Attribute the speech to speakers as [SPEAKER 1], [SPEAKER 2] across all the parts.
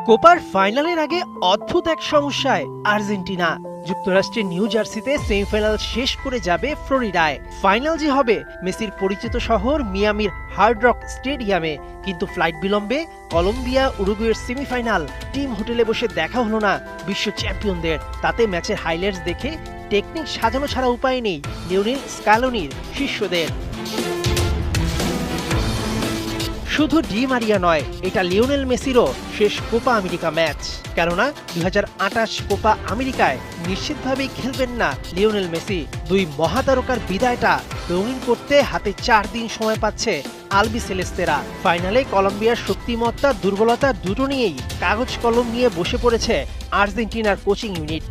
[SPEAKER 1] কোপার ফাইনালের আগে অদ্ভুত এক সমস্যায় আর্জেন্টিনা। যুক্তরাষ্ট্রের নিউ জার্সিতে সেমিফাইনাল শেষ করে যাবে ফ্লোরিডায়। ফাইনাল যে হবে মেসির পরিচিত শহর মিয়ামির হার্ড রক স্টেডিয়ামে, কিন্তু ফ্লাইট বিলম্বে কলম্বিয়া উরুগুয়ের সেমিফাইনাল টিম হোটেলে বসে দেখা হলো না বিশ্ব চ্যাম্পিয়নদের। তাতে ম্যাচের হাইলাইটস দেখে টেকনিক সাজানো ছাড়া উপায় নেই লিওনেল স্ক্যালোনির শিষ্যদের। শুধু ডি মারিয়া নয়, এটা লিওনেল মেসিরও শেষ কোপা আমেরিকা ম্যাচ। কেননা 2028 কোপা আমেরিকায় নিশ্চিতভাবেই খেলবেন না লিওনেল মেসি। দুই মহাতারকার বিদায়টা রঙিন করতে হাতে 4 দিন সময় পাচ্ছে আলবি সেলেস্তেরা। ফাইনালে কলম্বিয়ার শক্তিমত্তা দুর্বলতা দুটো নিয়েই কাগজ কলম নিয়ে বসে পড়েছে আর্জেন্টিনার কোচিং ইউনিট।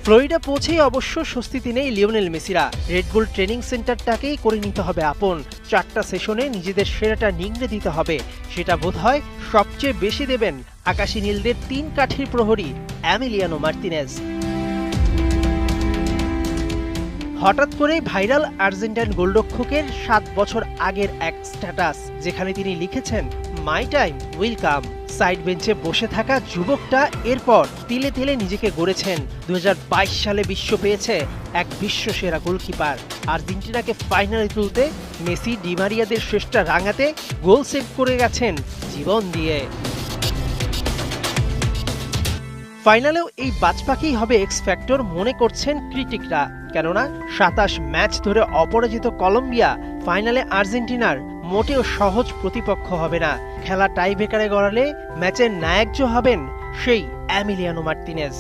[SPEAKER 1] ফ্লোরিডা পৌঁছেই অবশ্য স্বস্তিতে নেই লিওনেল মেসিরা। রেডবুল ট্রেনিং সেন্টারটাকেই করে নিতে হবে আপন। 4টা সেশনে নিজেদের সেরাটা নিংড়ে দিতে হবে। সেটা বোধহয় সবচেয়ে বেশি দেবেন আকাশী নীলদের 3 কাঠির প্রহরী এমিলিয়ানো মার্তিনেজ। হঠাৎ করেই ভাইরাল আর্জেন্টাইন গোলরক্ষকের 7 বছর আগের এক স্ট্যাটাস, যেখানে তিনি লিখেছেন, my time will come. Side বেঞ্চে বসে থাকা যুবকটা এরপর তিলে তিলে নিজেকে গড়েছেন। 2022 সালে বিশ্ব পেয়েছে এক বিশ্বসেরা গোলকিপার। আর্জেন্টিনাকে ফাইনালে তুলতে মেসি ডি মারিয়াদের শেষটা রাঙাতে গোল সেভ করে গেছেন জীবন দিয়ে। ফাইনালেও এই বাজপাখি হবে এক্স ফ্যাক্টর মনে করছেন ক্রিটিকরা। কেননা 27 ম্যাচ ধরে অপরাজিত কলম্বিয়া ফাইনালে আর্জেন্টিনার মোটেও সহজ প্রতিপক্ষ হবে না। খেলা টাই ব্রেকারে গড়ালে ম্যাচের নায়ক হবেন সেই এমিলিয়ানো মার্তিনেজ।